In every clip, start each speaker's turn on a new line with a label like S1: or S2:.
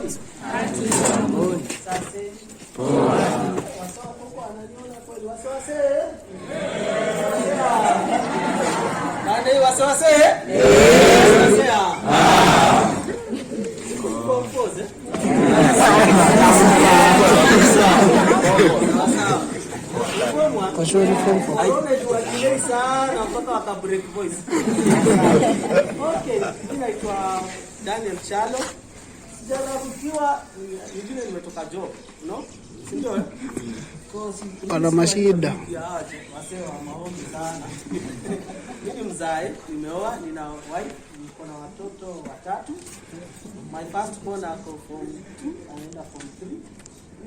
S1: Mboni. Sasa. Poa. Wasawa huko ananiona kweli wasiwase. Nani wasiwase? Compose. Haione sana mpaka waka break voice. Okay, mimi naitwa Daniel Chalo. Sijarabukiwa nyingine nimetoka job, no? Si ndio?
S2: Ana mashida.
S1: Wasee wa maombi sana. Mimi mzae, nimeoa, nina wife, niko na watoto 3. My first born ako form 2, anaenda form 3.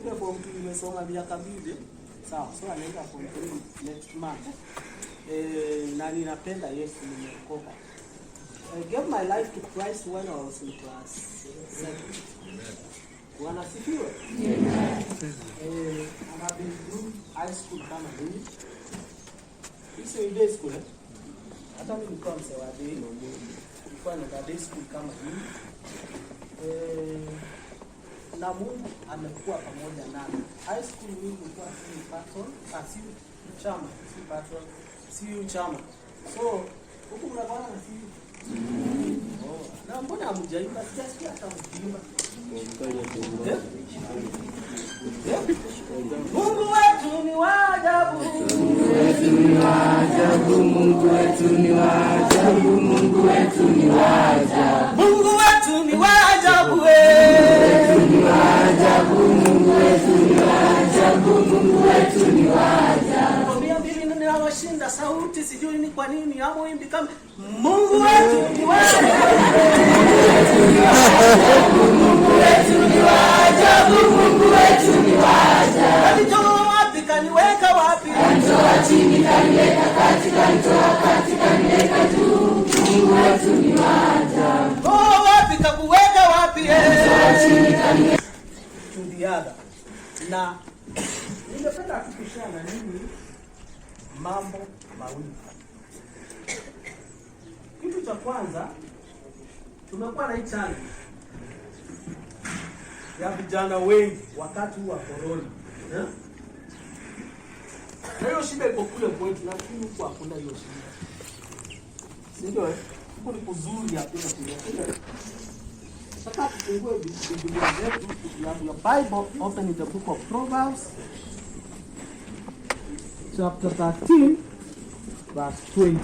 S1: Ile form 2 nimesoma miaka 2. Sawa, so anaenda form 3 next month. Na ninapenda Yesu, nimeokoka. I gave my life to Christ when I was in class 7. Wanasifiwe? And I've been through high school kama hii. Hizo ni day school. Hata mimi nilikuwa msewa day. Nilikuwa na day school kama hii. Na Mungu amekuwa pamoja nami. High school mimi nilikuwa si patron, si chama, si patron, si chama. So, huko mnaona si na mbona hamjaimba? Sijasikia hata mkiimba. Mungu wetu ni wa ajabu. Mungu wetu ni wa ajabu. Mungu wetu ni wa ajabu. Mungu wetu ni wa ajabu. Mungu wetu ni wa ajabu. Mungu wetu ni wa ajabu. Mungu wetu ni wa ajabu. Mungu wetu ni wa ajabu. Mimi ninawashinda sauti, sijui ni kwa nini hamuimbi kama Mungu wetu ni wa ajabu. Mungu wetu ni wa ajabu. Mungu wetu ni wa ajabu. Kanitoa wapi, kaniweka wapi? Kanitoa chini, kaniweka kati, kanitoa kati, kaniweka juu. Mungu wetu ni wa ajabu. Oh, wapi kakuweka wapi? Kanitoa chini, kaniweka to the other. Na ningependa kukushana na nini mambo mawili. Kitu cha kwanza, tumekuwa na hii challenge ya vijana wengi wakati wa corona. Na hiyo shida iko kule kwetu, lakini huko hakuna hiyo shida. Ndio, huko ni kuzuri hakuna shida. Sasa tufungue Biblia zetu, your Bible open in the book of Proverbs chapter 13 verse 20.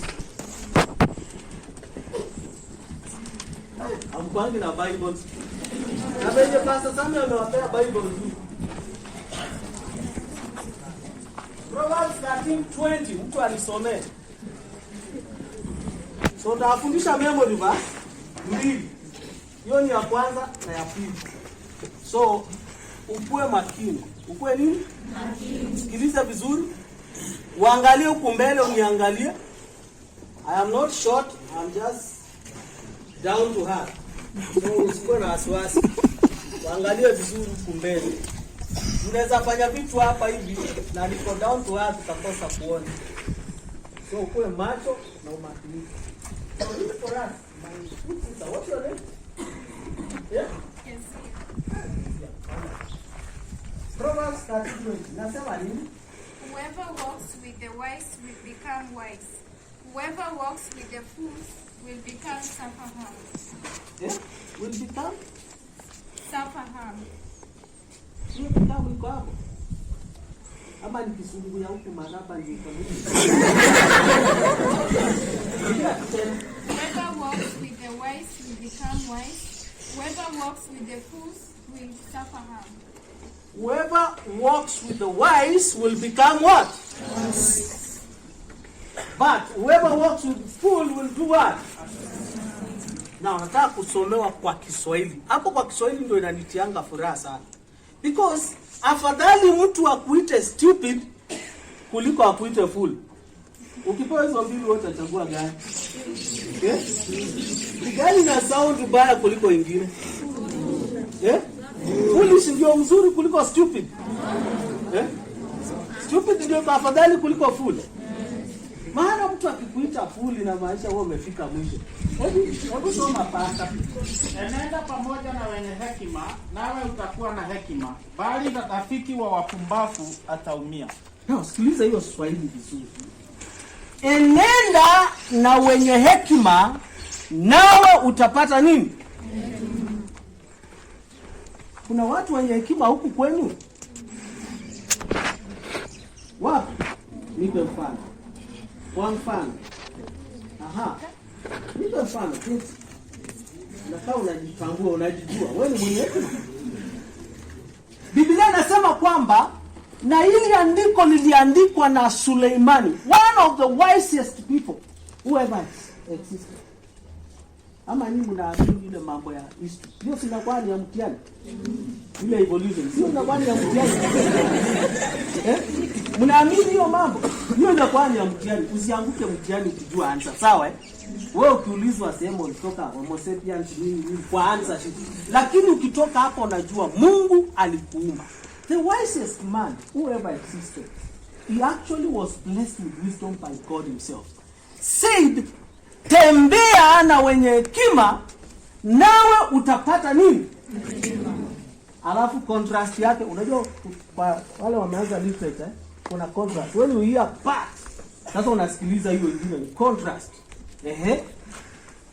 S1: Amkwangi na Bible. Na venye Pastor Samuel amewapea Bible tu. Proverbs 13:20 mtu alisomea. So nitafundisha memory verse 2. Hiyo ni ya kwanza na ya pili. So ukue makini. Ukue nini? Makini. Sikiliza vizuri. Uangalie huko mbele, uniangalie. I am not short, I'm just down to earth. So usikuwe na wasiwasi. Uangalie vizuri huko mbele. Unaweza fanya vitu hapa hivi na niko down to earth utakosa kuona. So ukue macho na umakini. So for us, my sister, what's your name? Yeah? Yes. Proverbs 13:20. Nasema nini?
S3: Whoever walks with the wise will become wise. Whoever walks with the fools will become suffer harm.
S1: Yeah? Will become?
S3: Suffer harm.
S1: Will become iko hapo. Ama ni kisungu ya huku maraba ndio kwa nini?
S3: Whoever walks with the wise will become wise. Whoever walks with the fools will suffer harm.
S1: Whoever walks with the wise will become what? Wise. But whoever walks with the fool will do what? Now, nataka kusomewa kwa Kiswahili. Hapo kwa Kiswahili ndio inanitianga furaha sana. Because afadhali mtu akuite stupid kuliko akuite fool. Ukipewa hizo mbili wote utachagua gani? Eh? Gani na sound baya kuliko ingine? Eh? Foolish ndio mzuri kuliko stupid. Eh? Stupid ndio afadhali kuliko fool. Maana mtu akikuita fuli na maisha wewe umefika mwisho. Hebu soma pasta.
S4: Enenda pamoja na wenye hekima, nawe utakuwa na hekima, bali rafiki wa wapumbavu ataumia.
S1: Na sikiliza hiyo Swahili vizuri. Enenda na wenye hekima, nawe utapata nini? Kuna watu wenye hekima huku kwenu? Wapi? Nipe mfano. Kwa mfano. Aha. Nipe mfano. Na kama unajitambua, unajijua, wewe ni mwenye hekima. Biblia inasema kwamba na hili andiko liliandikwa na Suleimani, one of the wisest people who ever existed. Ama nini mnaamini ile mambo ya history? Hiyo si inakuwa ni ya mtihani. Ile evolution. Sio inakuwa ni ya mtihani. Mnaamini hiyo mambo? Hiyo inakuwa ni ya mtihani. Usianguke mtihani ukijua answer. Sawa Wewe ukiulizwa sehemu ulitoka Homo sapiens nini kwa answer shit. Lakini ukitoka hapo unajua Mungu alikuumba. The wisest man who ever existed, he actually was blessed with wisdom by God himself. Said, tembea na wenye hekima, nawe utapata nini? Alafu contrast yake, unajua kwa wale wameanza literature, kuna contrast. When you hear part, sasa unasikiliza hiyo ingine ni contrast.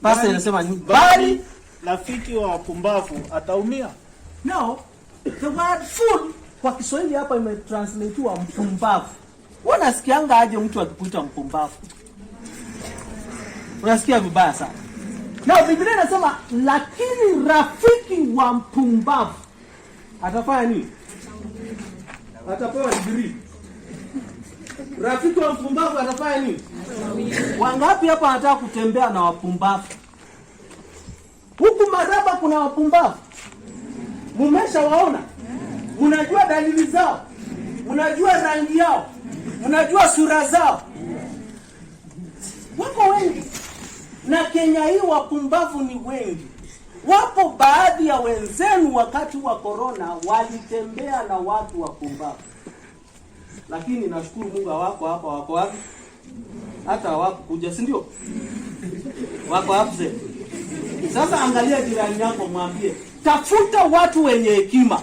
S1: Pastor anasema bali
S4: rafiki wa wapumbavu ataumia.
S1: No, the word fool kwa Kiswahili hapa imetranslatiwa mpumbavu. Unasikianga aje mtu akikuita mpumbavu? Unasikia vibaya sana. Na Biblia inasema lakini rafiki wa mpumbavu atafanya nini? Atapewa degree. Rafiki wa mpumbavu atafanya nini? Wangapi hapa wanataka kutembea na wapumbavu? Huku Maraba kuna wapumbavu. Mumeshawaona? Unajua dalili zao? Unajua rangi yao? Unajua sura zao? Wako wengi. Na Kenya hii wapumbavu ni wengi. Wapo baadhi ya wenzenu wakati wa corona walitembea na watu wapumbavu. Lakini nashukuru Mungu wako hapa, wako wapi? Hata wako kuja, si ndio? Wako hapo. Sasa angalia jirani yako, mwambie tafuta watu wenye hekima.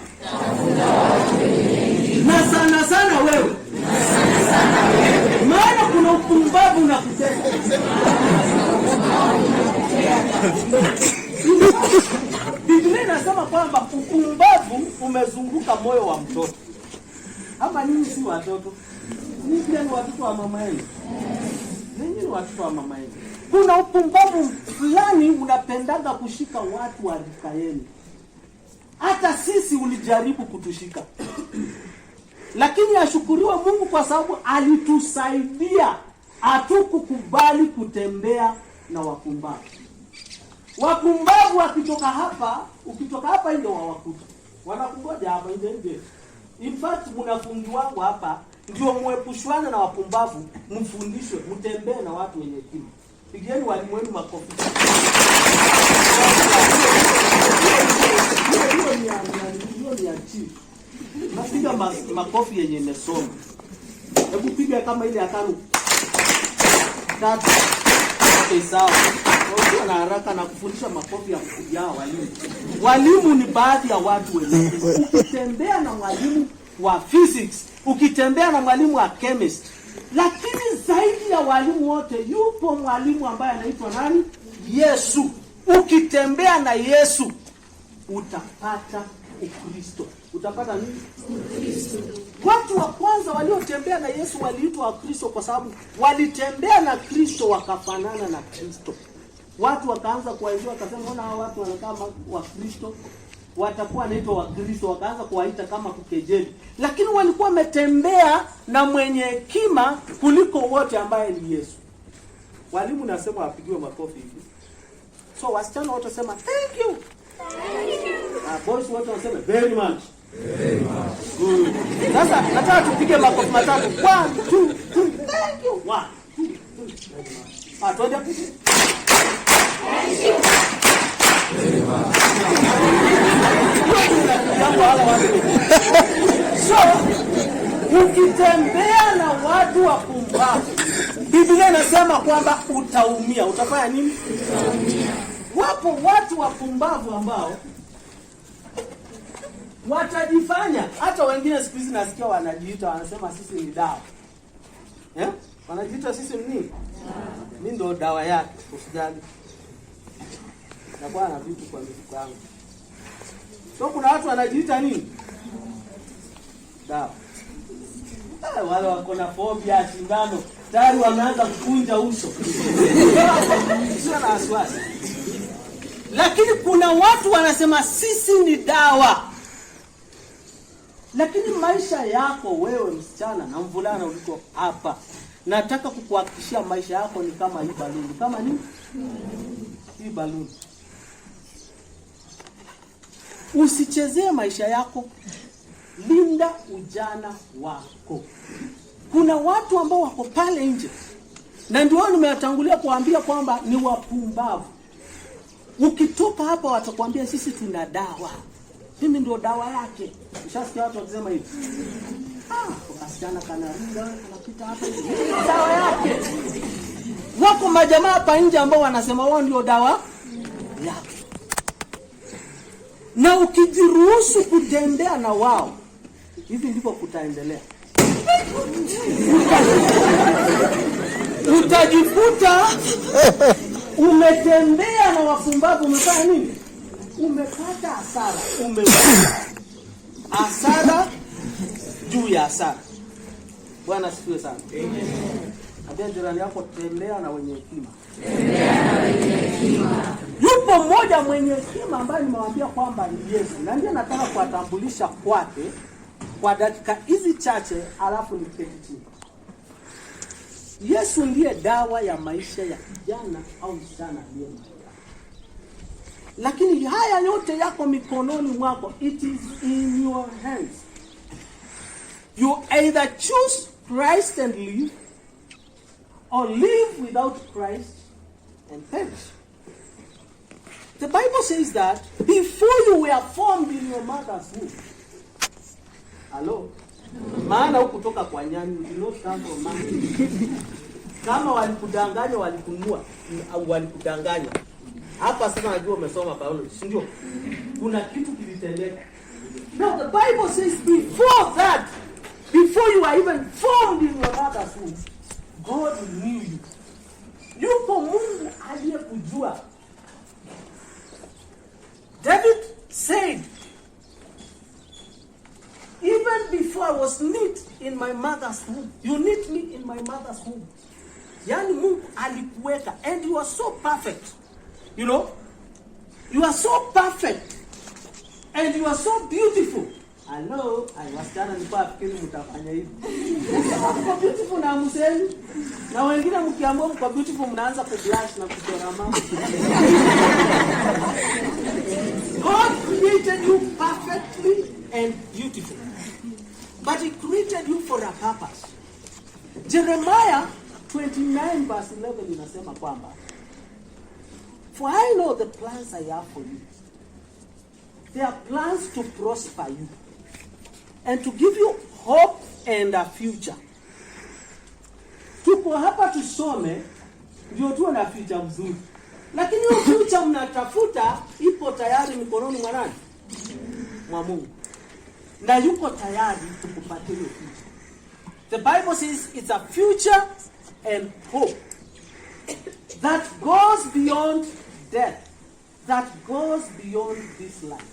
S1: Na sana sana wewe. Maana kuna upumbavu na kuteka. Biblia inasema kwamba upumbavu umezunguka moyo wa mtoto. Ama nini si watoto? Ni pia ni watoto wa mama yenu. Ninyi ni watoto wa mama yenu. Kuna upumbavu fulani unapendaga kushika watu wa rika yenu. Hata sisi ulijaribu kutushika. Lakini ashukuriwe Mungu kwa sababu alitusaidia. Hatukukubali kutembea na wapumbavu. Wapumbavu wakitoka hapa, ukitoka hapa ndio wawakuta. Wanakungoja hapa nje. In fact mnafungi wangu hapa ndio muepushwane na wapumbavu, mfundishwe, mtembee na watu wenye hekima. Pigieni walimu wenu makofi. Hiyo ni achieve. Napiga makofi yenye imesoma. Hebu piga kama ile atano. Tatu. Okay, sawa. Wao na haraka na kufundisha makofi ya kujaa walimu. Walimu ni baadhi ya watu wenye. Ukitembea na mwalimu wa physics, ukitembea na mwalimu wa chemistry, lakini zaidi ya walimu wote yupo mwalimu ambaye anaitwa nani? Yesu. Ukitembea na Yesu utapata Ukristo. Utapata nini? Ukristo. Watu wa kwanza waliotembea na Yesu waliitwa Wakristo kwa sababu walitembea na Kristo wakafanana na Kristo. Watu wakaanza kuwaijua, wakasema ona hawa watu wanakaa Wakristo, watakuwa wanaitwa Wakristo, wakaanza kuwaita kama kukejeli. Lakini walikuwa wametembea na mwenye hekima kuliko wote ambaye ni Yesu. Walimu nasema wapigiwe makofi hivi. So wasichana wote sema thank you. Boys wote waseme very much. Very much. Good. Sasa nataka tupige makofi matatu. 1 2 3 thank you. 1 2 3. Twende hapo. Thank you. Very much. So, ukitembea na watu wapumbavu, Biblia Biblia inasema kwamba utaumia. Utafanya nini? Utaumia. Wapo watu wapumbavu ambao watajifanya, hata wengine siku hizi nasikia wanajiita, wanasema sisi ni dawa. Wanajiita sisi ni nini? Mimi ndo dawa yake, usijali. Nakuwa na vitu kwa mifuko yangu. So kuna watu wanajiita nini? Dawa. Wale wako na phobia ya sindano, tayari wameanza kukunja uso. Sio na wasiwasi. Lakini kuna watu wanasema sisi ni dawa. Lakini maisha yako wewe msichana na mvulana uliko hapa, nataka kukuhakikishia maisha yako ni kama hii baluni. Kama nini? Hii baluni. Usichezee maisha yako. Linda ujana wako. Kuna watu ambao wako pale nje, na ndio nimewatangulia kuambia kwamba ni wapumbavu. Ukitoka hapa watakwambia sisi tuna dawa. Mimi ndio dawa yake. Ushasikia watu wakisema hivi? Wasichana kanaringa, anapita hapa. Dawa yake. Wako majamaa hapa nje ambao wanasema wao ndio dawa yake. Na ukijiruhusu kutembea na wao, hivi ndivyo kutaendelea. Utajikuta umetembea na wapumbavu, umefanya nini? Umepata hasara, hasara juu ya hasara. Bwana asifiwe sana. Ambia jirani yako, tembea na wenye hekima. Yupo mmoja mwenye hekima ambaye nimewaambia kwamba ni Yesu, na ndiye nataka kuwatambulisha kwake kwa dakika hizi chache, alafu niketi chini. Yesu ndiye dawa ya maisha ya kijana au msichana aliye. Lakini haya yote yako mikononi mwako. It is in your hands. You either choose Christ and live, or live without Christ and perish. The Bible says that before you were formed in your mother's womb. Hello? Maana hukutoka kwa nyani, you did not come from man. Kama walikudanganya, walikunua au walikudanganya. Hapa sasa najua umesoma biology, si ndio? Kuna kitu kilitendeka. Now the Bible says before that, before you are even formed in your mother's womb, God knew you. Yupo Mungu aliyekujua. David said, even before I was knit in my mother's womb, you knit me in my mother's womb. Yani Mungu alikuweka, and you are so perfect. You know, you are so perfect, and you are so beautiful. I know, I was trying to fikiri mtafanya hivi. Kwa beautiful na mseni, na wengine mkiamua kwa beautiful mnaanza kublush na kuchora mama. God created you perfectly and beautiful, but He created you for a purpose. Jeremiah 29 verse 11 inasema kwamba, for I know the plans I have for you. They are plans to prosper you and to give you hope and a future. Tuko hapa tusome ndio tuwe na future mzuri. Lakini hiyo future mnatafuta ipo tayari mikononi mwa nani? Mwa Mungu. Na yuko tayari tukupatie hiyo future. The Bible says it's a future and hope that goes beyond death, that goes beyond this life.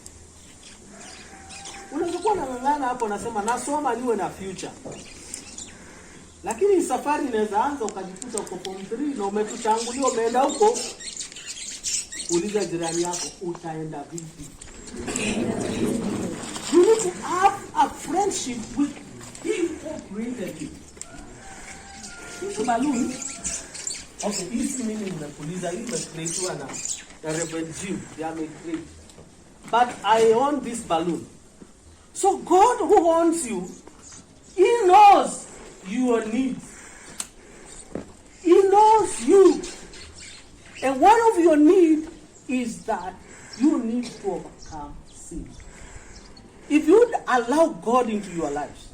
S1: Unapokuwa unang'ang'ana hapo unasema nasoma niwe na future. Lakini safari inaweza anza ukajikuta uko form 3 na umetutangulia umeenda huko. Uliza jirani yako utaenda vipi? You need to have a friendship with Him who created you. Hizi balloon, okay, hizi mimi nimekuuliza hii imecreatiwa na Reverend Jim, they are made. But I own this balloon. So God who owns you, He knows your needs. He knows you. And one of your needs is that you need to overcome sin. If you allow God into your lives,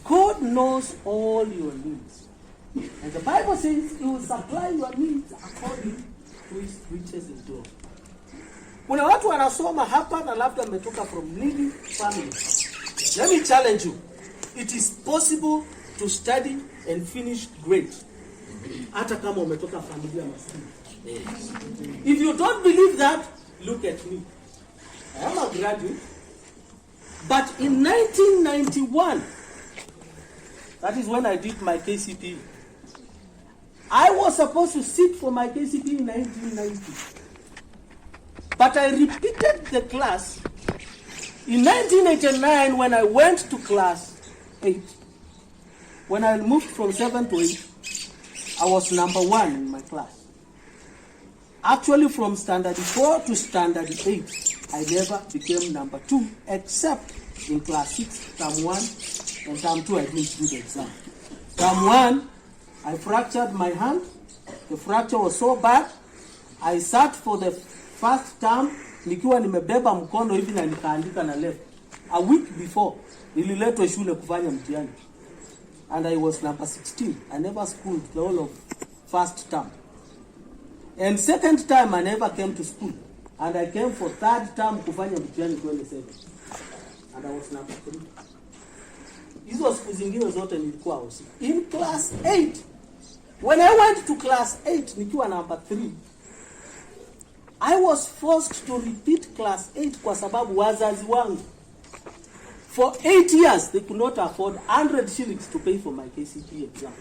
S1: God knows all your needs. And the Bible says he will supply your needs according to his riches in glory. Kuna watu wanasoma hapa na labda mmetoka from needy family. Let me challenge you. It is possible to study and finish great. Hata kama umetoka familia maskini. If you don't believe that, look at me. I am a graduate. But in 1991, that is when I did my KCPE. I was supposed to sit for my KCPE in 1990. But I repeated the class in 1989 when I went to class 8. When I moved from 7 to 8, I was number 1 in my class. Actually, from standard 4 to standard 8, I never became number 2, except in class 6, term 1, and term 2, I didn't do the exam. Term 1, I fractured my hand. The fracture was so bad, I sat for the first term, nikiwa nimebeba mkono hivi na nikaandika na left. A week before, nililetwa shule kufanya mtihani. And I was number 16. I never schooled the whole of first term. And second time, I never came to school. And I came for third term kufanya mtihani 27. And I was number 3. Hizo siku zingine zote nilikuwa hosi. In class 8, when I went to class 8, nikiwa number 3, I was forced to repeat class 8 kwa sababu wazazi wangu, for 8 years, they could not afford 100 shillings to pay for my KCPE exam.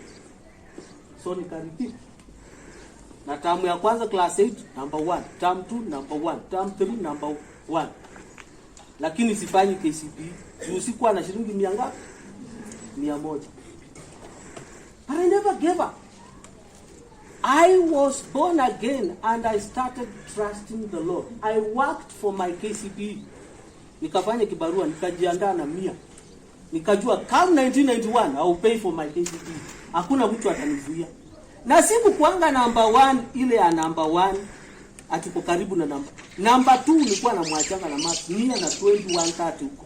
S1: So nikarepeat. Na term ya kwanza class 8, number 1. Term 2, number 1. Term 3, number 1. Lakini sifanyi KCPE. Usikuwa na shilingi 100 ngapi? 100. But I never gave up. I was born again and I started trusting the Lord. I worked for my KCPE. Nikafanya kibarua, nikajiandaa na 100. Nikajua come 1991 I will pay for my KCPE. Hakuna mtu atanizuia. Na siku kuanga number 1 ile ya number 1 atiko karibu na number 2 nilikuwa na mwachanga na marks 121 huko.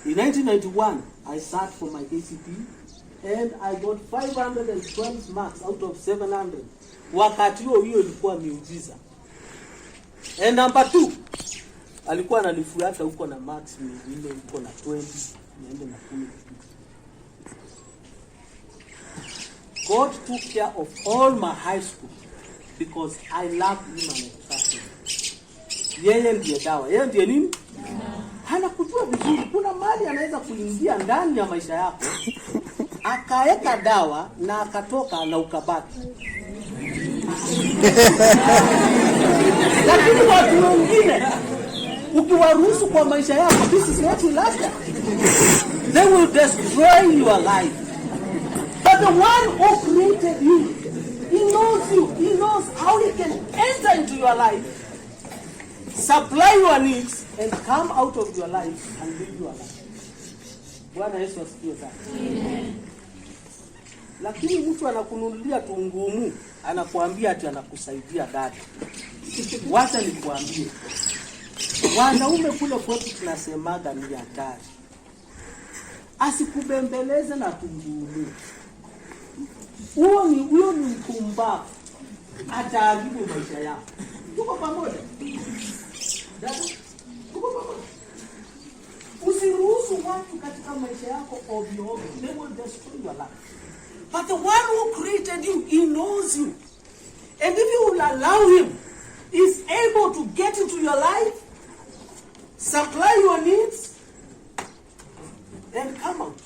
S1: In 1991 I sat for my KCPE and I got 512 marks out of 700. Wakati huo ilikuwa miujiza. And number 2 alikuwa ananifuata huko na marks ile huko na 20 niende na 10. God took care of all my high school because I loved him and I trusted him. Yeye ndiye dawa. Yeye ndiye nini? Hana kujua vizuri. Kuna mali anaweza kuingia ndani ya maisha yako, akaeka dawa na akatoka na ukabaki. Lakini watu wengine ukiwaruhusu kwa maisha yako, this is what will happen. They will destroy your life. But the one who created you, he knows you. He knows how he can enter into your life, supply your needs, and come out of your life and live your life. Bwana Yesu asifiwe sana. Amen. Lakini mtu anakununulia tu ngumu, anakuambia ati anakusaidia dada. Wacha nikuambie. Wanaume kule kwetu tunasemaga ni hatari. Asikubembeleze na tungumu. Huyo ni mpumbavu. Ataharibu maisha yako. Tuko pamoja? Dada, tuko pamoja? Usiruhusu watu katika maisha yako ovyo ovyo. They will destroy your life. But the one who created you, he knows you. And if you will allow him, he's able to get into your life, supply your needs, and come out.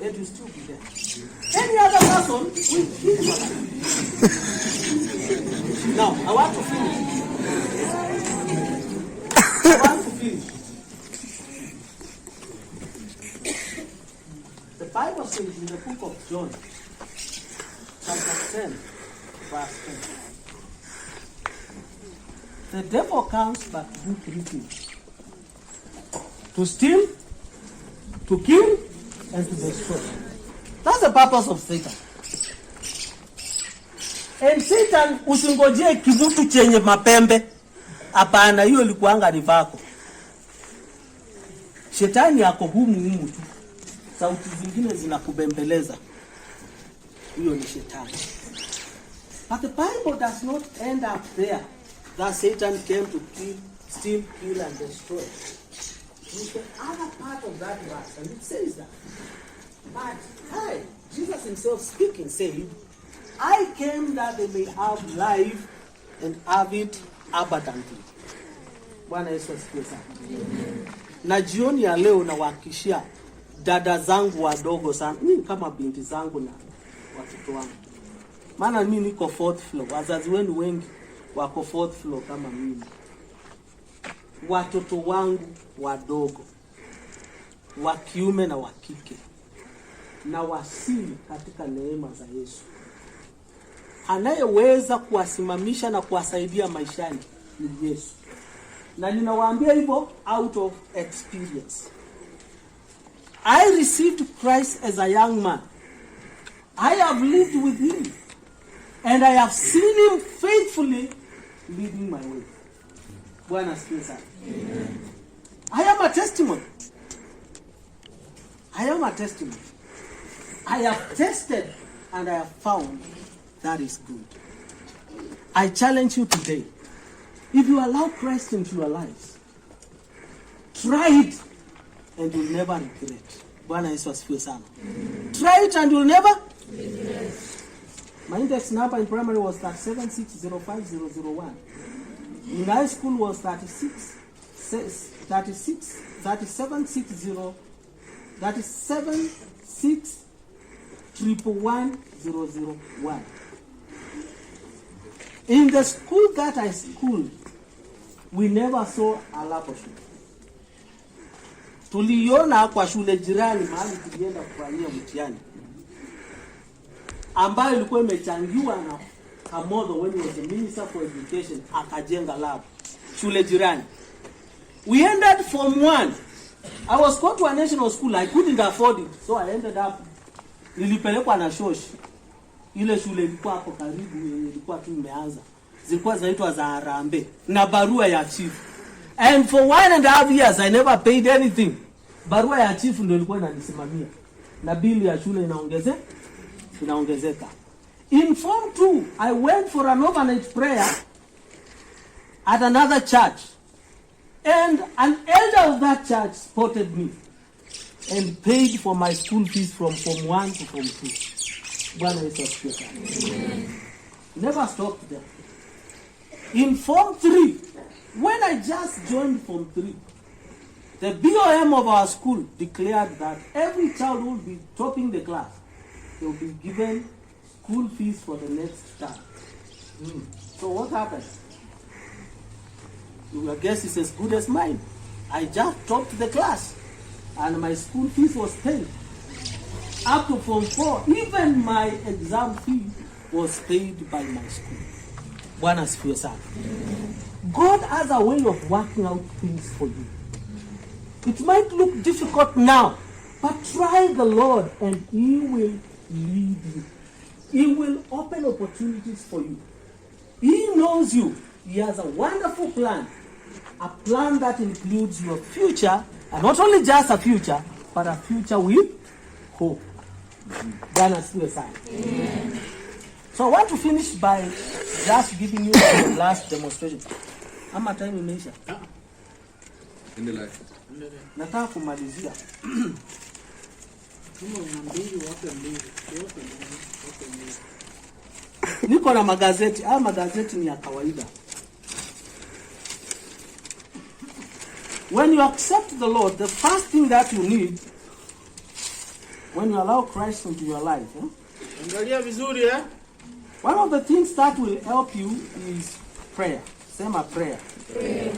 S1: And you still be there. Any other person will kill your life. Now, I want to finish. The Bible says in the book of John, chapter 10, verse 10. The devil comes but to do 3 things: to steal, to kill, and to destroy. That's the purpose of Satan. And Satan usingojee kivutu chenye mapembe. Hapana, hiyo ilikuanga ni vako. Shetani yako humu tu. Sauti zingine zinakubembeleza. Huyo ni shetani. But the Bible does not end up there. That Satan came to kill, steal, kill, and destroy. It's the other part of that verse, and it says that. But Jesus himself speaking, saying, I came that they may have life and have it abundantly. Bwana Yesu asifiwe sana. Na jioni ya leo nawahakikishia dada zangu wadogo sana, mimi kama binti zangu na watoto wangu. Maana mimi niko fourth floor, wazazi wenu wengi wako fourth floor kama mimi. Watoto wangu wadogo, wa kiume na wa kike, na wasili katika neema za Yesu. Anayeweza kuwasimamisha na kuwasaidia maishani ni Yesu. Na ninawaambia hivyo out of experience. I received Christ as a young man. I have lived with him. And I have seen him faithfully leading my way. Bwana asifiwe sana. I am a testimony. I am a testimony. I have tested and I have found that is good. I challenge you today. If you allow Christ into your lives, try it and you'll never regret. Bwana Yesu asifiwe sana. Try it and you'll never regret. My index number in primary was 37605,001. In high school was 376,101. In the school that I schooled, we never saw a laboratory. Tuliona kwa shule jirani mahali tulienda kufanyia mtihani, ambayo ilikuwa imechangiwa na Kamodho when he was the Minister for Education, akajenga lab shule jirani. We ended Form 1. I was called to a national school. I couldn't afford it, so I ended up, nilipelekwa na shosh. Ile shule ilikuwa hapo karibu, ilikuwa tu imeanza. Zilikuwa zinaitwa za Harambee na barua ya chief. And for 1.5 years I never paid anything. Barua ya chief ndio ilikuwa inanisimamia. Na bili ya shule inaongezeka. In Form 2, I went for an overnight prayer at another church. And an elder of that church spotted me and paid for my school fees from Form 1 to Form 2. Bwana Yesu asifiwe sana. Never stopped there. In Form 3, when I just joined Form 3, the BOM of our school declared that every child who will be topping the class, they will be given school fees for the next term. So what happened? Your guess is as good as mine. I just topped the class and my school fees was paid. Up to Form 4, even my exam fee was paid by my school. Bwana asifiwe sana. God has a way of working out things for you. It might look difficult now, but try the Lord and He will lead you. He will open opportunities for you. He knows you. He has a wonderful plan. A plan that includes your future, and not only just a future, but a future with hope. Bwana asifiwe sana. So I want to finish by just giving you the last demonstration. Ama time imeisha. Nataka kumalizia. Niko na magazeti. Haya magazeti ni ya kawaida. When you accept the Lord, the first thing that you need, when you allow Christ into your life,
S4: Angalia vizuri eh?
S1: One of the things that will help you is prayer. Sema prayer. Prayer.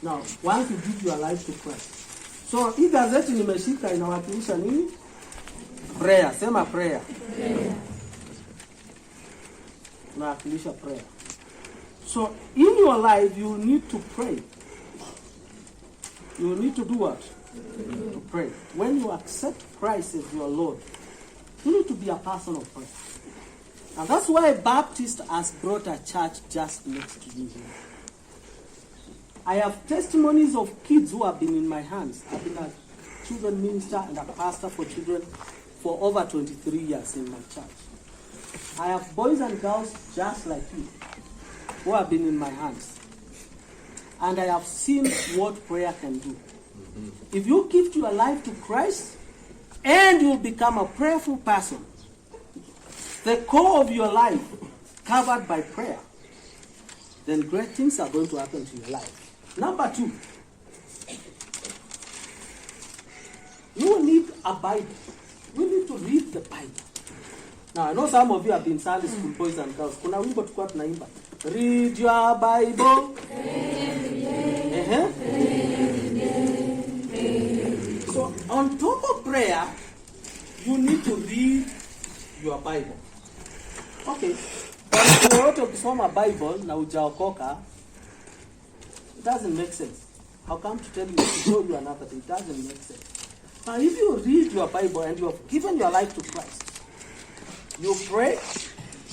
S1: Now, once you give your life to Christ. So, hii gazeti nimeshika inawakilisha nini? Prayer. Sema prayer. Prayer. Inawakilisha prayer. So, in your life, you need to pray. You need to do what? To pray. When you accept Christ as your Lord, you need to be a person of prayer. And that's why Baptist has brought a church just next to me here. I have testimonies of kids who have been in my hands. I've been a children minister and a pastor for children for over 23 years in my church. I have boys and girls just like you who have been in my hands. And I have seen what prayer can do. If you give your life to Christ and you become a prayerful person, the core of your life covered by prayer, then great things are going to happen to your life. Number 2, you will need a Bible. We need to read the Bible. Now, I know some of you have been Sunday school boys and girls. Kuna wimbo tukua tunaimba. Read your Bible. So, on top of prayer, you need to read your Bible. Okay. Kwa yote ukisoma Bible na hujaokoka, it doesn't make sense. How come to tell you to show you another thing? It doesn't make sense. Now, if you read your Bible and you have given your life to Christ, you pray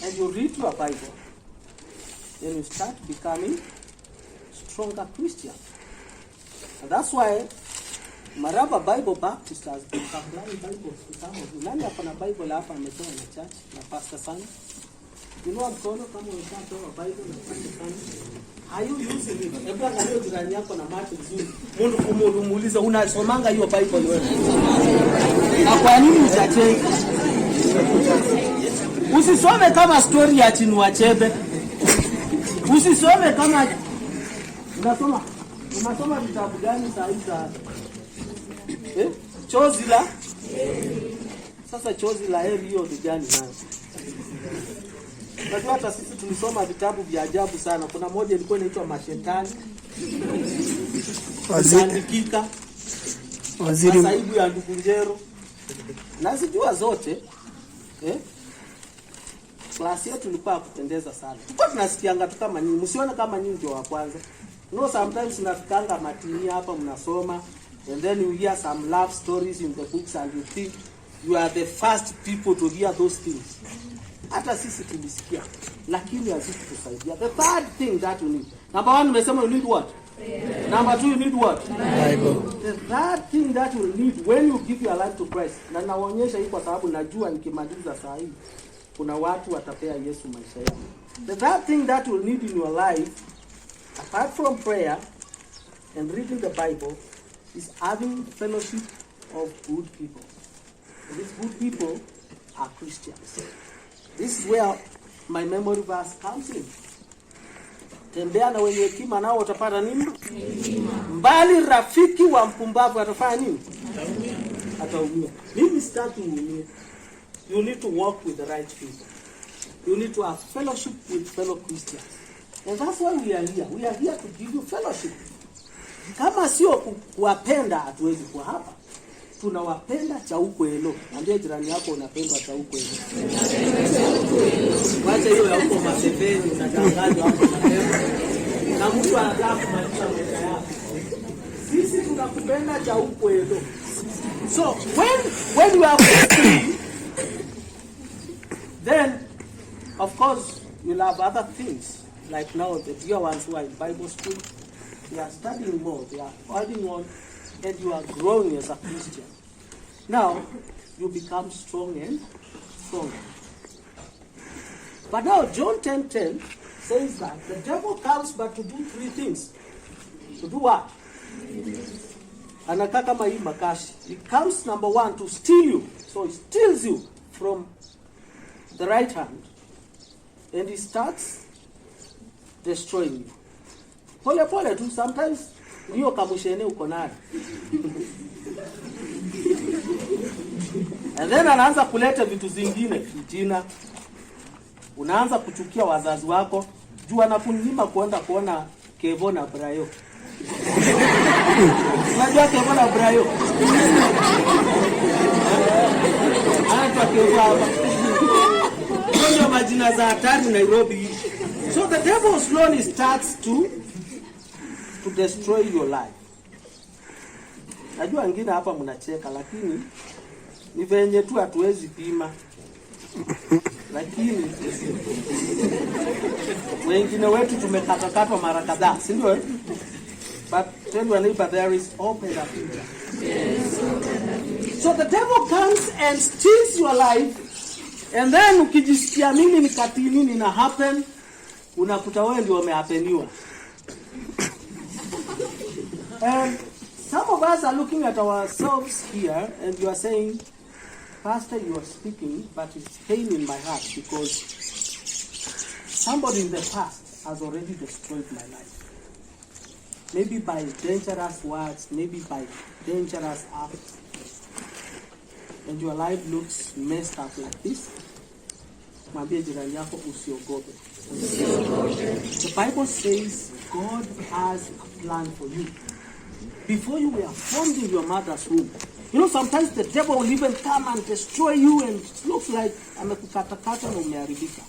S1: and you read your Bible, then you start becoming stronger Christian. And that's why Maraba Bible Baptist has been supplying Bibles to some of you. Nani hapa na Bible hapa ametoa na church na pastor sana? Inua mkono kama unataka Bible na pastor sana. Are you using it? Hebu angalia jirani yako na macho vizuri. Mungu muulize unasomanga hiyo Bible wewe? Na kwa nini hujacheka? Usisome kama story ya Chinua Achebe. Usisome kama unasoma vitabu gani saa hizi za Chozi la Sasa Chozi la Heri hiyo ni gani nayo? Unajua hata sisi tulisoma vitabu vya ajabu sana. Kuna moja ilikuwa inaitwa Mashetani. Waziri Saibu ya Ndugunjero. Nazijua zote. Klasi yetu ilikuwa kupendeza sana. Tulikuwa tunasikianga tu kama nyinyi. Msione kama nyinyi ndio wa kwanza. No, sometimes tunafikanga matini hapa mnasoma and then you hear some love stories in the books and you think you are the first people to hear those things. Hata sisi tulisikia, lakini hazikutusaidia. The third thing that you need. Number 1 nimesema you need what? Prayer. Number 2 you need what?
S2: Bible.
S1: The third thing that you need when you give your life to Christ. Na nawaonyesha hii kwa sababu najua nikimaliza saa hii kuna watu watapea Yesu maisha yao. The third thing that you need in your life, apart from prayer and reading the Bible, is having fellowship of good people. And these good people are Christians. This is where my memory verse comes in. Tembea na wenye hekima nao watapata nini? Mbali rafiki wa mpumbavu atafanya nini? Ataumia. Mimi sitaki uumie. You need to walk with the right people. You need to have fellowship with fellow Christians. And that's why we are here. We are here to give you fellowship. Kama sio kuwapenda hatuwezi kuwa hapa. Tunawapenda cha ukweli. Ambia jirani yako unapendwa cha ukweli. Wacha hiyo ya huko Maseveni unatangazwa hapo mapema. Na mtu anataka kumaliza maisha yako. Sisi tunakupenda cha ukweli. So when you are free, then of course you'll have other things. Like now the dear ones who are in Bible school, they are studying more, they are adding on, and you are growing as a Christian. Now, you become strong and stronger. But now, John 10:10 says that the devil comes but to do 3 things. To do what? Anakaa kama hii makashi. He comes, number 1, to steal you. So he steals you from the right hand. And he starts destroying you. Pole pole tu, sometimes hiyo kamushene uko nayo. And then anaanza kuleta vitu zingine, fitina. Unaanza kuchukia wazazi wako, juu anakunyima kuenda kuona Kevo na Brayo. Unajua Kevo na Brayo? Anaitwa Kevo hapa. Ndio majina za hatari Nairobi. So the devil slowly starts to destroy your life. Najua wengine hapa mnacheka, lakini ni venye tu hatuwezi pima. Lakini wengine wetu tumekatwa mara kadhaa, si ndio? But tell your neighbor there is hope in the future. So the devil comes and steals your life And then ukijisikia mimi ni katili nina happen, unakuta wewe ndio umehappeniwa. And some of us are looking at ourselves here and you are saying, Pastor, you are speaking, but it's pain in my heart because somebody in the past has already destroyed my life. Maybe by dangerous words, maybe by dangerous acts. And your life looks messed up like this. Mwambie jirani yako usiogope. The Bible says God has a plan for you. Before you were formed in your mother's womb. You know, sometimes the devil will even come and destroy you and it looks like amekukatakata na umeharibika.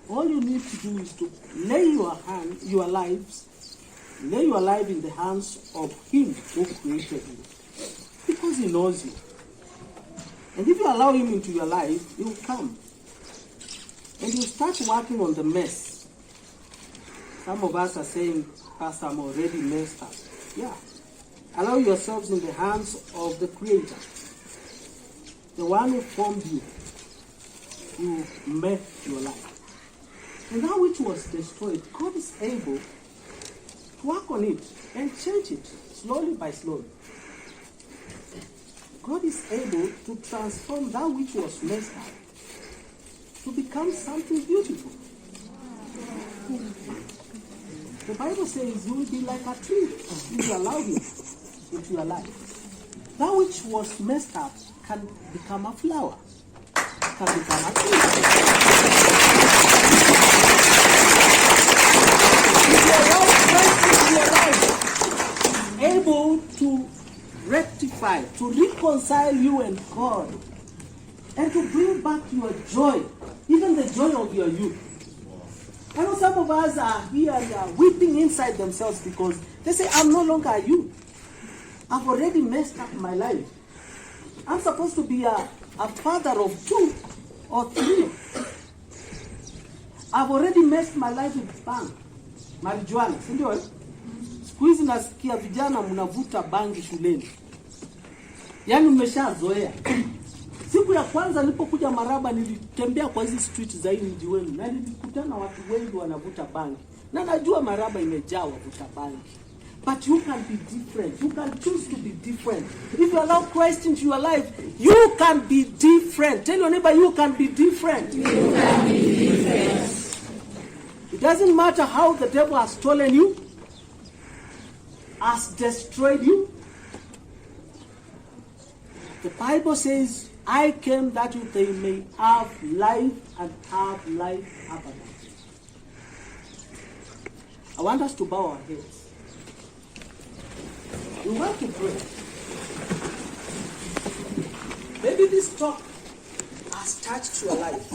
S1: All you need to do is to lay your life in the hands of Him who created you. Because He knows you. And if you allow Him into your life, He will come. And He'll start working on the mess. Some of us are saying, Pastor, I'm already messed up. Yeah. Allow yourselves in the hands of the Creator. The one who formed you. You made your life. And that which was destroyed, God is able to work on it and change it slowly by slowly. God is able to transform that which was messed up to become something beautiful. The Bible says you will be like a tree if you allow Him into your life. That which was messed up can become a flower, can become a tree. If you are able to rectify, to reconcile you and God, and to bring back your joy, even the joy of your youth. I know some of us are here and are weeping inside themselves because they say, I'm no longer a youth. I've already messed up my life. I'm supposed to be a father of 2 or 3. I've already messed my life with bang. Marijuana, si ndio? Siku hizi nasikia vijana mnavuta bangi shuleni. Yaani mmeshazoea. Siku ya kwanza nilipokuja Maraba nilitembea kwa hizi street za hii mji wenu na nilikutana watu wengi wanavuta bangi. Na najua Maraba imejaa wavuta bangi. But you can be different. You can choose to be different. If you allow Christ into your life, you can be different. Tell your neighbor, you can be different. You can be different. It doesn't matter how the devil has stolen you, has destroyed you. The Bible says, I came that they may have life and have life abundantly. I want us to bow our heads. We want to pray. Maybe this talk has touched your life.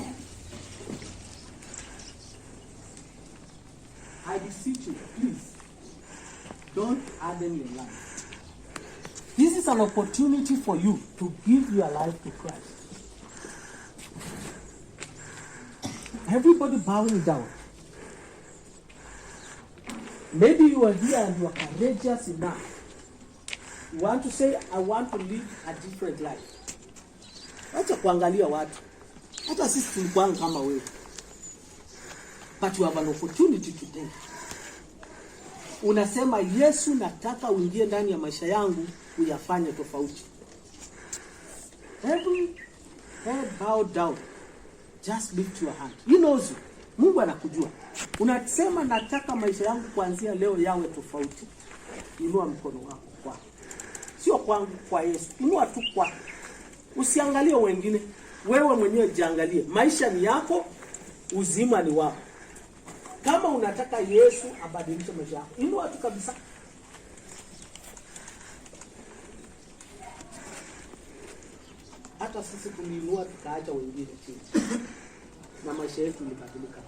S1: I beseech you, please, don't harden your life. This is an opportunity for you to give your life to Christ. Everybody bowing down. Maybe you are here and you are courageous enough. You want to say, I want to live a different life. Acha kuangalia watu. Hata sisi tulikuwa kama wewe. But you have an opportunity today. Unasema, Yesu, nataka uingie ndani ya maisha yangu uyafanye tofauti. Every head bowed down. Just lift your hand. He knows you. Mungu anakujua. Unasema, nataka maisha yangu kuanzia leo yawe tofauti. Inua mkono wako kwa. Sio kwangu, kwa Yesu. Inua tu kwa. Usiangalie wengine. Wewe mwenyewe jiangalie. Maisha ni yako, uzima ni wako. Kama unataka Yesu abadilishe maisha yako, inua tu kabisa. Hata sisi tuliinua tukaacha wengine chini. Na maisha yetu ilibadilika.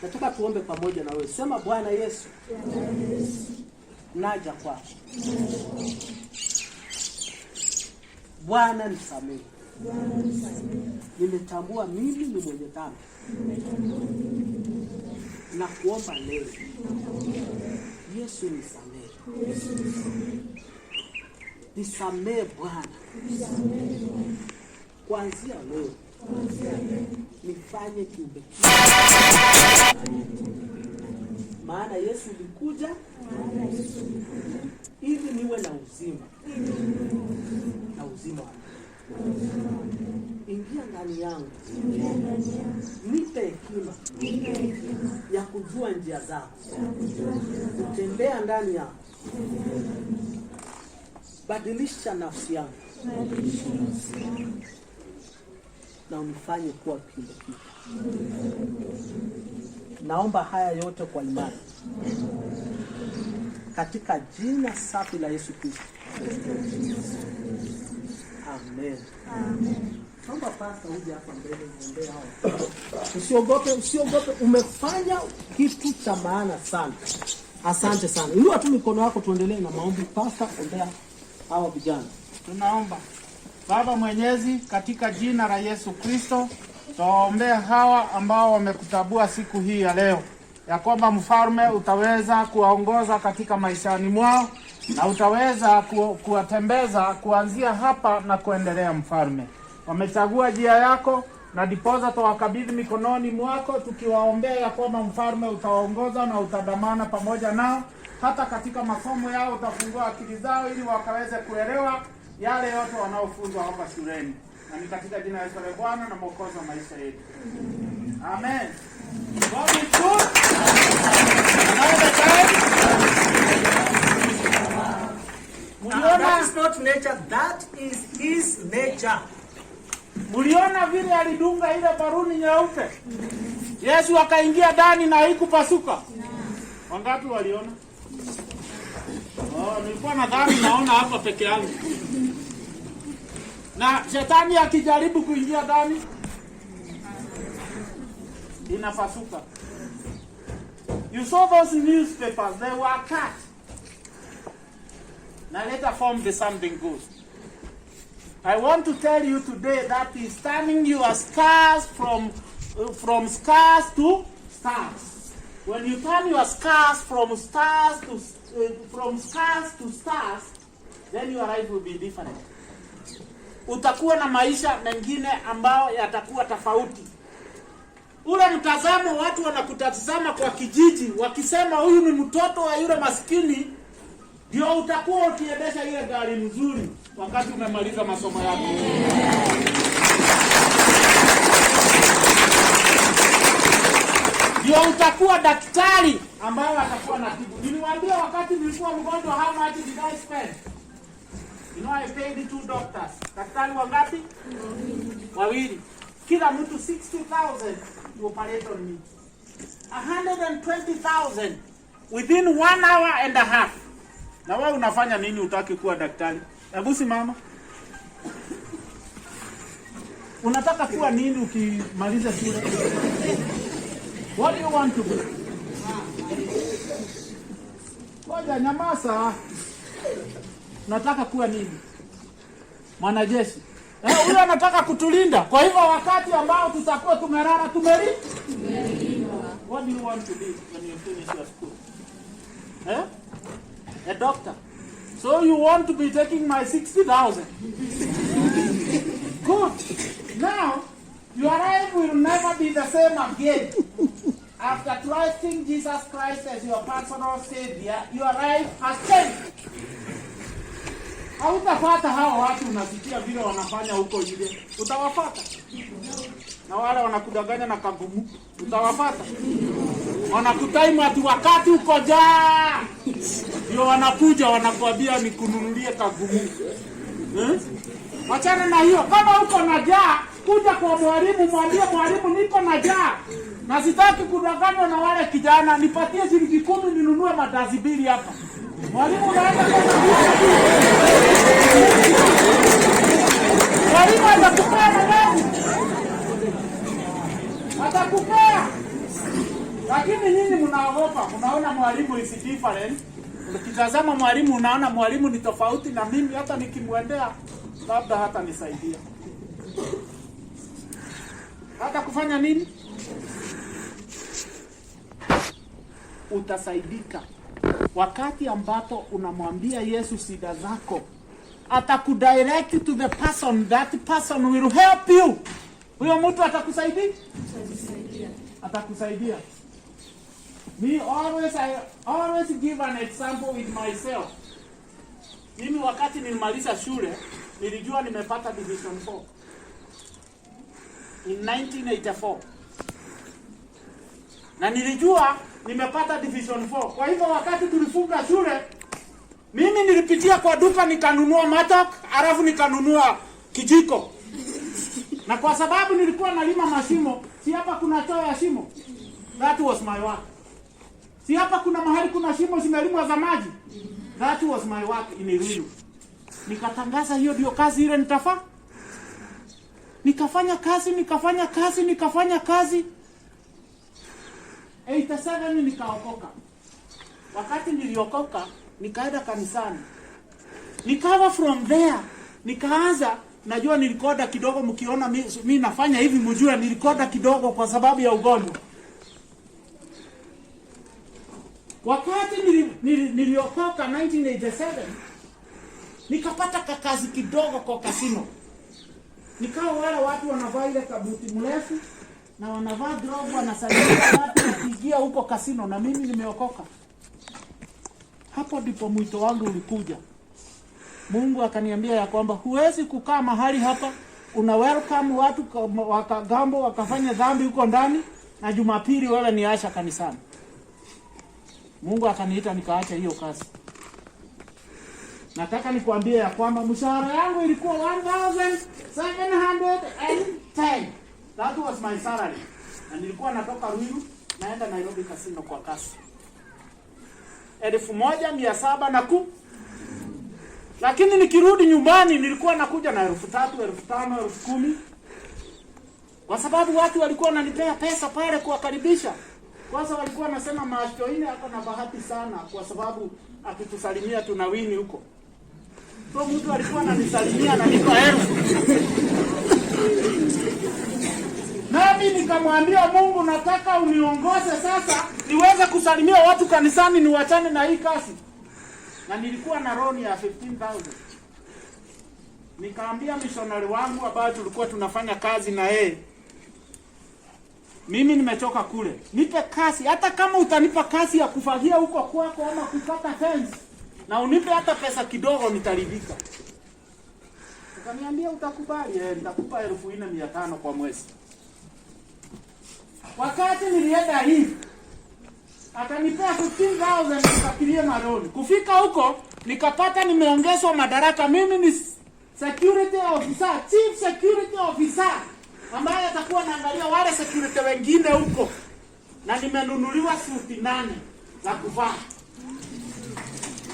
S1: Nataka tuombe pamoja na wewe. Sema, Bwana Yesu, naja kwako. Bwana nisamehe. Nimetambua mimi ni mwenye dhambi. Na kuomba leo, Yesu nisamehe. Nisamehe Bwana. Kuanzia leo nifanye kiumbe. Maana Yesu alikuja ili niwe na uzima. Na uzima. Ingia ndani yangu. Nipe hekima ya kujua njia zako. Kutembea ndani yako. Badilisha nafsi yangu. Na unifanye kuwa kiumbe kipya. Naomba haya yote kwa imani. Katika jina safi la Yesu Kristo. Amen. Naomba pastor uje hapa mbele niombe hao. Usiogope, umefanya kitu cha maana sana. Asante sana. Inua tu mikono yako tuendelee na maombi. Pastor, ombea hawa vijana.
S4: Tunaomba. Baba Mwenyezi, katika jina la Yesu Kristo, tuwaombea hawa ambao wamekutabua siku hii ya leo, ya kwamba Mfalme utaweza kuwaongoza katika maishani mwao na utaweza kuwatembeza kuanzia hapa na kuendelea. Mfalme, wamechagua njia yako na dipoza tuwakabidhi mikononi mwako, tukiwaombea ya kwamba Mfalme utawaongoza na utadamana pamoja nao, hata katika masomo yao utafungua akili zao ili wakaweze kuelewa yale yote wanaofunzwa hapa shuleni. Na ni katika jina la Yesu Bwana na Mwokozi wa maisha yetu. Amen. God is good. All the time.
S1: That is not nature, that is his nature.
S4: Muliona vile alidunga ile baruni nyeupe? Yesu akaingia ndani na haikupasuka. Wangapi waliona? Nilikuwa nadhani naona hapa peke yangu. Na shetani akijaribu kuingia ndani inapasuka. You saw those newspapers, they were cut. Now let us form the something good. I want to tell you today that is turning your scars from scars to stars. When you turn your scars from scars to stars, then your life will be different. Utakuwa na maisha mengine ambao yatakuwa tofauti. Ule mtazamo watu wanakutazama kwa kijiji wakisema huyu ni mtoto wa yule maskini, ndio utakuwa ukiendesha ile gari nzuri wakati umemaliza masomo yako. Ndio utakuwa daktari ambaye atakuwa na tibu. Niliwaambia wakati nilikuwa mgonjwa, how much did I spend? You know, I paid 2 doctors. Daktari wangapi? Wawili. Kila mtu 60,000 to operate on me. 120,000 within 1 hour and a half. Na wewe unafanya nini utaki kuwa daktari? Hebu simama. Unataka kuwa nini ukimaliza shule? What do you want to be? Ngoja nyamaza. Unataka kuwa nini? Mwanajeshi. Huyo anataka kutulinda. Kwa hivyo wakati ambao tutakuwa tumelala tumelindwa. What do you want to be when you finish your school? A doctor. So you want to be taking my 60,000. Good. Now, your life will never be the same again. After trusting Jesus Christ as your personal Savior, your life has changed. Hautafuata hawa watu unasikia vile wanafanya huko nje. Utawafuata. Na wale wanakudanganya na kagumu, utawafuata. Wanakutaimu ati wakati uko jaa. Ndio wanakuja wanakuambia nikununulie kagumu. Wachana na hiyo. Kama uko na jaa, kuja kwa mwalimu, mwambie mwalimu niko na jaa. Na sitaki kudanganywa na wale kijana, nipatie shilingi 10 ninunue madazi mbili hapa. Mwalimu anaenda kwa mwalimu atakupea madazi. Atakupea. Lakini nyinyi mnaogopa, mnaona mwalimu is different. Ukitazama mwalimu unaona mwalimu ni tofauti na mimi, hata nikimwendea labda hata nisaidia. Hata kufanya nini? Utasaidika. Wakati ambapo unamwambia Yesu shida zako, atakudirect to the person, that person will help you Huyo mtu atakusaidia? Atakusaidia. I always give an example with myself. Mimi wakati nilimaliza shule, nilijua nimepata division 4. In 1984. Na nilijua nimepata division 4. Kwa hivyo wakati tulifunga shule, mimi nilipitia kwa duka nikanunua matok, alafu nikanunua kijiko. Na kwa sababu nilikuwa nalima mashimo, si hapa kuna choo ya shimo. That was my work. Si hapa kuna mahali kuna shimo zimelimwa za maji. That was my work in Iruyu. Nikatangaza hiyo ndio kazi ile nitafanya. Nikafanya kazi. 87 nikaokoka. Wakati niliokoka, nikaenda kanisani. Nikawa from there, nikaanza, najua nilikoda kidogo, mkiona mimi nafanya hivi mjue nilikoda kidogo kwa sababu ya ugonjwa. Wakati niliokoka 1987, nikapata kazi kidogo kwa kasino. Nikawa wale watu wanavaa ile kabuti mrefu na wanavaa glove, wanasalimia watu wakiingia huko kasino, na mimi nimeokoka. Hapo ndipo mwito wangu ulikuja. Mungu akaniambia ya kwamba huwezi kukaa mahali hapa una welcome watu wakagambo wakafanya dhambi huko ndani, na Jumapili wewe niacha kanisani. Mungu akaniita nikaacha hiyo kazi. Nataka nikwambie ya kwamba mshahara yangu ilikuwa 1,710. That was my salary. Na nilikuwa natoka Ruiru naenda Nairobi Casino kwa kasi. 1,710. Lakini nikirudi nyumbani nilikuwa nakuja na 3,000, 5,000, 10,000. Kwa sababu watu walikuwa wananipea pesa pale kuwakaribisha. Kwanza walikuwa wanasema Machoine ako na bahati sana kwa sababu akitusalimia tunawini huko. So mtu alikuwa ananisalimia na niko 1,000. Nami nikamwambia Mungu, nataka uniongoze sasa niweze kusalimia watu kanisani, niwachane na hii kazi. Na nilikuwa na loan ya 15,000. Nikaambia missionary wangu ambaye tulikuwa tunafanya kazi na yeye, mimi nimechoka kule, nipe kazi, hata kama utanipa kazi ya kufagia huko kwako ama kukata fence, na unipe hata pesa kidogo nitaridhika. Akaniambia utakubali? Nitakupa 4,500 kwa mwezi. Wakati nilienda hivi, akanipea 15,000 nikakilie maroni. Kufika huko, nikapata nimeongezwa madaraka. Mimi ni security officer, chief security officer, ambaye atakuwa naangalia wale security wengine huko. Na nimenunuliwa suti 8 za kuvaa.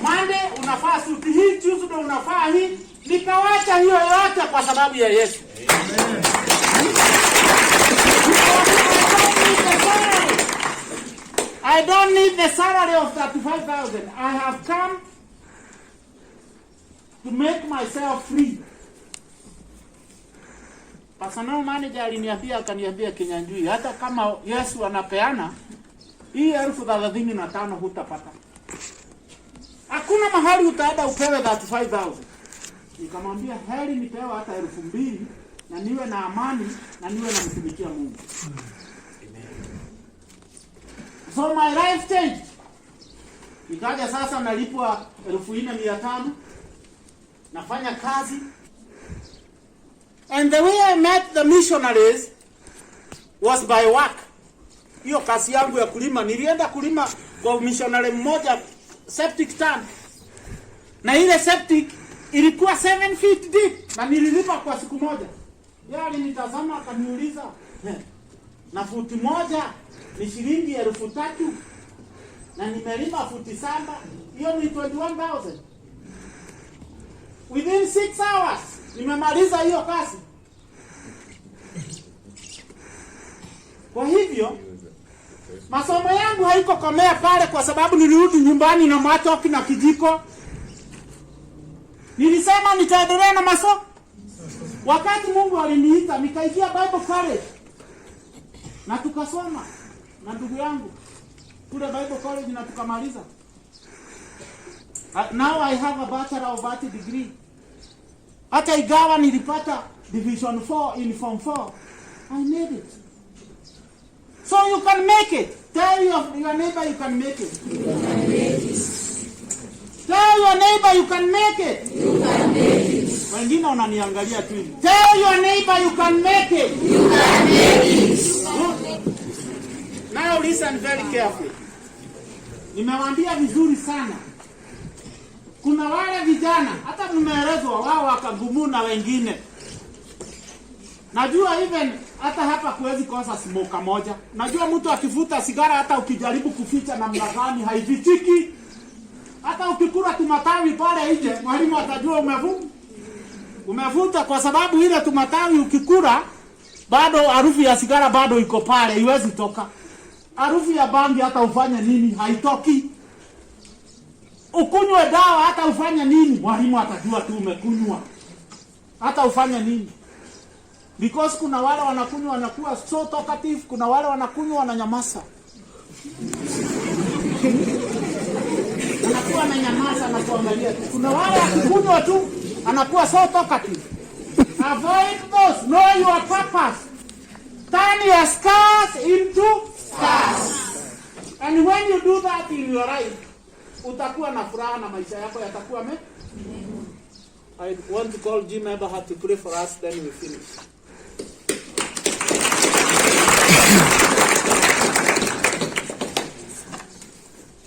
S4: Monday unafaa suti hii, Tuesday unafaa hii. Nikawacha hiyo yote kwa sababu ya Yesu. Amen. I don't need the salary of 35,000. I have come to make myself free. Personal manager aliniambia, akaniambia Kinyanjui, hata kama Yesu anapeana hii 35,000 hutapata. Hakuna mahali utaenda upewe 35,000. Nikamwambia heri nipewe hata 2,000 na niwe na amani na niwe na mtumikia Mungu. So my life changed. Nikaja sasa nalipwa 4,500. Nafanya kazi. And the way I met the missionaries was by work. Hiyo kazi yangu ya kulima, nilienda kulima kwa missionary mmoja septic tank. Na ile septic ilikuwa 7 feet deep na nililipa kwa siku moja. Yeye alinitazama akaniuliza, na futi moja ni shilingi 3,000 na nimelima futi 7, hiyo ni 21,000. Within 6 hours nimemaliza hiyo kazi. Kwa hivyo masomo yangu haiko komea pale, kwa sababu nilirudi nyumbani na matoki na kijiko. Nilisema nitaendelea na masomo. Wakati Mungu aliniita nikaingia Bible College na tukasoma na ndugu yangu kule Bible College na tukamaliza. Now I have a Bachelor of Arts degree. Hata igawa nilipata division 4 in form 4, I made it. So you can make it. Tell your neighbor you can make it. You can make it. Tell your neighbor you can make it. You can make it. Wengine unaniangalia tu hivi. Tell your neighbor you can make it. You can make it. Now listen very carefully. Nimewaambia vizuri sana. Kuna wale vijana hata mmeelezwa wao wakagumuna wengine. Najua even hata hapa kuwezi kosa smoker moja. Najua mtu akivuta sigara hata ukijaribu kuficha namna gani haivitiki. Hata ukikula tumatawi pale nje, mwalimu atajua umevuta kwa sababu ile tumatawi ukikula bado harufu ya sigara bado iko pale, haiwezi toka. Harufu ya bangi hata ufanye nini haitoki. Ukunywe dawa hata ufanye nini, mwalimu atajua tu umekunywa. Hata ufanye nini. Because kuna wale wanakunywa wanakuwa so talkative, kuna wale wanakunywa wananyamaza. Anakuwa ananyamaza na kuangalia tu. Kuna wale akikunywa tu anakuwa so talkative. Avoid those. Know your purpose. Turn your scars into stars. And when you do that in your life, utakuwa na furaha na maisha yako yatakuwa I want to call Jim Eberhard to pray for us, then we finish.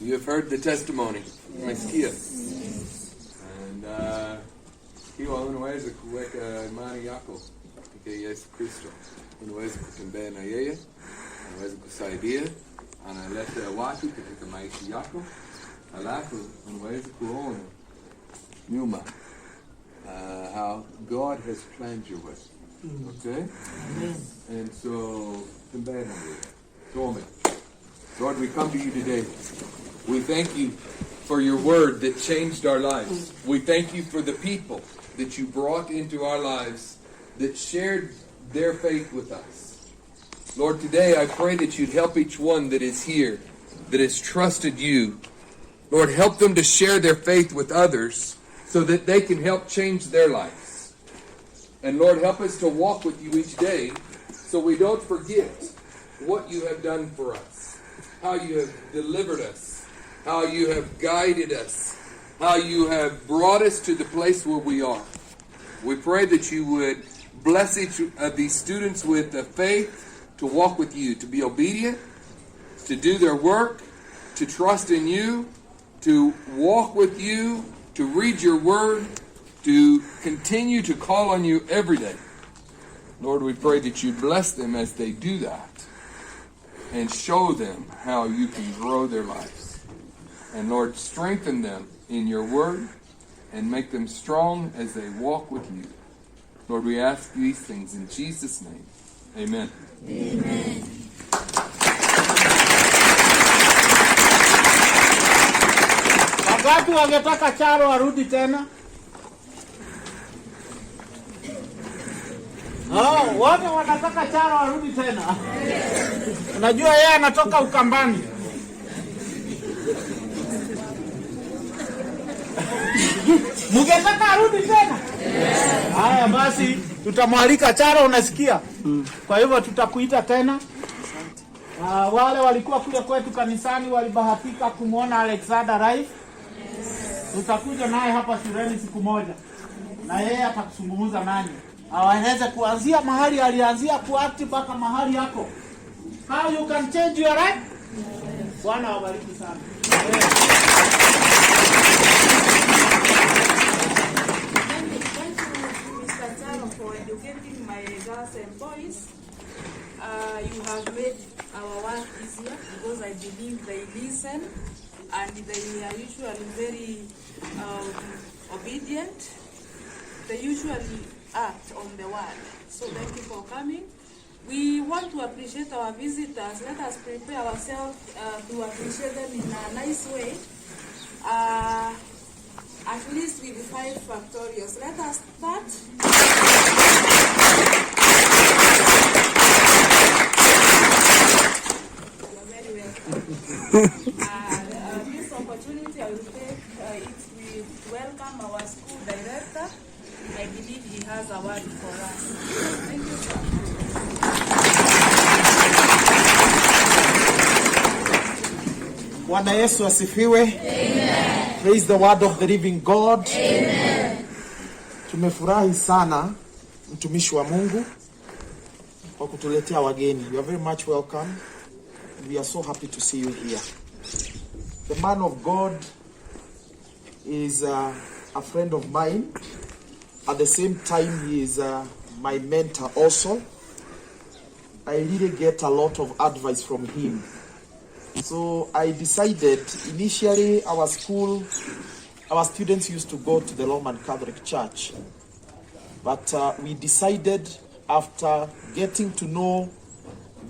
S5: You have heard the testimony. Umesikia. And hiyo unaweza kuweka imani yako katika Yesu Kristo. Unaweza kutembea na yeye, unaweza kusaidia, analeta watu katika maisha yako. Alafu unaweza kuona nyuma how God has planned you with. Okay? And so tembea na yeye. Tome. Lord, we come to you today. We thank you for your word that changed our lives. We thank you for the people that you brought into our lives that shared their faith with us. Lord, today I pray that you'd help each one that is here, that has trusted you. Lord, help them to share their faith with others so that they can help change their lives. And Lord, help us to walk with you each day so we don't forget what you have done for us, how you have delivered us, how you have guided us, how you have brought us to the place where we are. We pray that you would bless each of these students with the faith to walk with you, to be obedient, to do their work, to trust in you, to walk with you, to read your word, to continue to call on you every day. Lord, we pray that you bless them as they do that and show them how you can grow their lives. And Lord, strengthen them in your word and make them strong as they walk with you. Lord, we ask these things in Jesus' name. Amen.
S3: Amen.
S4: Wakati wangetaka Charo arudi tena? Wote wanataka Charo arudi tena. Unajua yeye anatoka Ukambani. Mungetaka arudi tena? Haya basi tutamwalika Charo, unasikia? Kwa hivyo tutakuita tena. Wale walikuwa kule kwetu kanisani walibahatika kumuona Alexander Rife. Tutakuja naye hapa shuleni siku moja. Na yeye atakusungumuza nani. Awaeleze kuanzia mahali alianzia kuact mpaka mahali yako. How you can change your life? Bwana wabariki sana.
S6: For educating my girls and boys. You have made our work easier because I believe they listen and they are usually very obedient. They usually act on the word. So thank you for coming. We want to appreciate our visitors. Let us prepare ourselves to appreciate them in a nice way. At least with 5 factorials. Let us start. You're very welcome. This opportunity I will take it with welcome our school director. I believe he has a word for us. Thank you, sir.
S7: Bwana Yesu asifiwe. Amen. Praise the word of the living God. Amen. Tumefurahi sana mtumishi wa Mungu kwa kutuletea wageni. You are very much welcome. We are so happy to see you here. The man of God is a friend of mine. At the same time, he is my mentor also. I really get a lot of advice from him. So I decided, initially our students used to go to the Roman Catholic Church. But we decided, after getting to know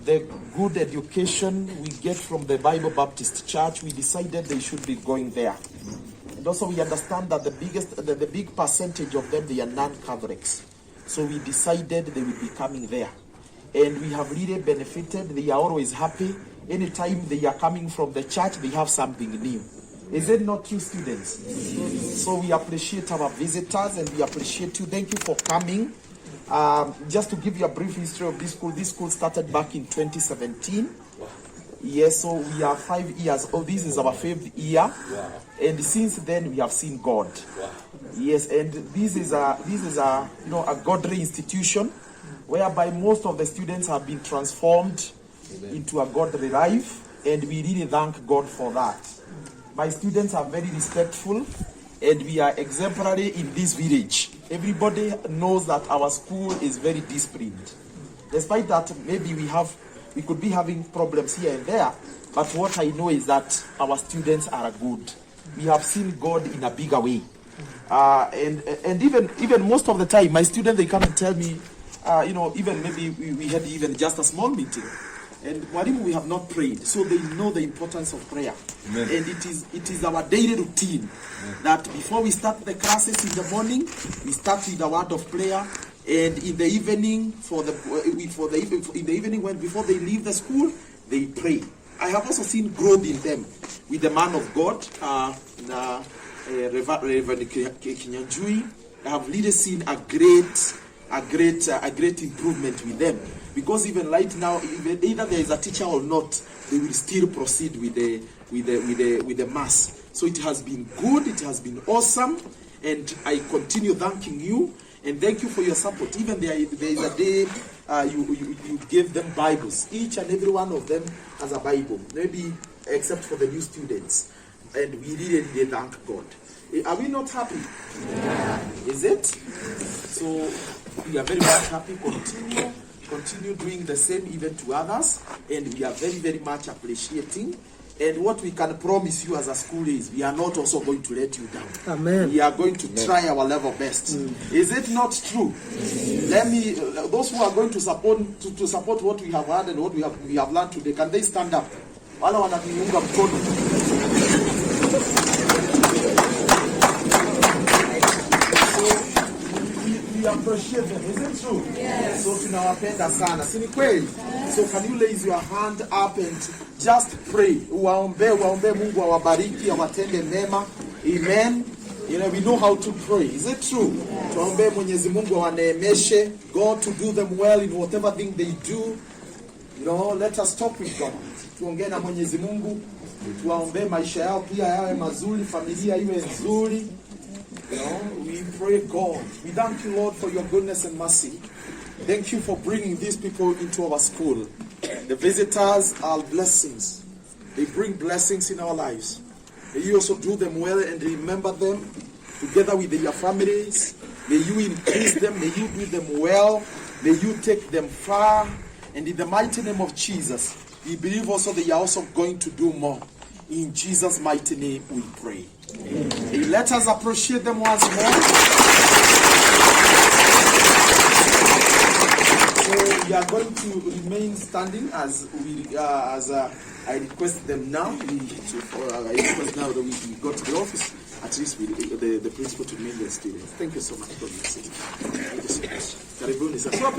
S7: the good education we get from the Bible Baptist Church, we decided they should be going there. And also we understand that the big percentage of them, they are non-Catholics. So we decided they will be coming there. And we have really benefited. They are always happy. Anytime they are coming from the church, they have something new. Is it not true, students? So we appreciate our visitors and we appreciate you. Thank you for coming. Just to give you a brief history of this school started back in 2017. Yes, so we are 5 years old. This is our 5th year. Wow. And since then we have seen God. Wow. Yes, and this is a godly institution whereby most of the students have been transformed into a godly life, and we really thank God for that. My students are very respectful, and we are exemplary in this village. Everybody knows that our school is very disciplined. Despite that, maybe we could be having problems here and there, but what I know is that our students are good. We have seen God in a bigger way. And even most of the time, my students, they come and tell me, even maybe we had even just a small meeting. And Mwalimu, we have not prayed, so they know the importance of prayer. Amen. And it is our daily routine. Amen. That before we start the classes in the morning, we start with the word of prayer, and in the evening, before they leave the school, they pray. I have also seen growth in them with the man of God, Reverend Kinyanjui. I have really seen a great improvement with them. Because even right now, either there is a teacher or not, they will still proceed with the mass. So it has been good, it has been awesome, and I continue thanking you, and thank you for your support. Even there is a day you gave them Bibles. Each and every one of them has a Bible, maybe except for the new students. And we really thank God. Are we not happy? Yeah. Is it? So we are very much happy. Continue doing the same even to others, and we are very, very much appreciating. And what we can promise you as a school is we are not also going to let you down. Amen. We are going to try our level best. Is it not true? Let me, those who are going to support what we have heard and what we have learned today, can they stand up? Wala wananiunga mkono. We appreciate them, is it true? Yes. So tunawapenda sana, si ni kweli? So can you raise your hand up and just pray? Waombe Mungu awabariki, awatende mema. Amen. We know how to pray. Is it true? Yes. Tuombe Mwenyezi Mungu awaneemeshe, God to do them well in whatever thing they do. Let us talk with God. Tuongee na Mwenyezi Mungu, tuwaombe maisha yao pia yawe mazuri, familia iwe nzuri. We pray, God. We thank you, Lord, for your goodness and mercy. Thank you for bringing these people into our school. The visitors are blessings. They bring blessings in our lives. May you also do them well and remember them together with their families. May you increase them. May you do them well. May you take them far. And in the mighty name of Jesus, we believe also they are also going to do more. In Jesus' mighty name we pray. Amen. Let us appreciate them once more. So we are going to remain standing as I request them now. I request now that we go to the office. At least the principal to remain the students. Thank you so much for listening. Thank you so much. Karibuni sana.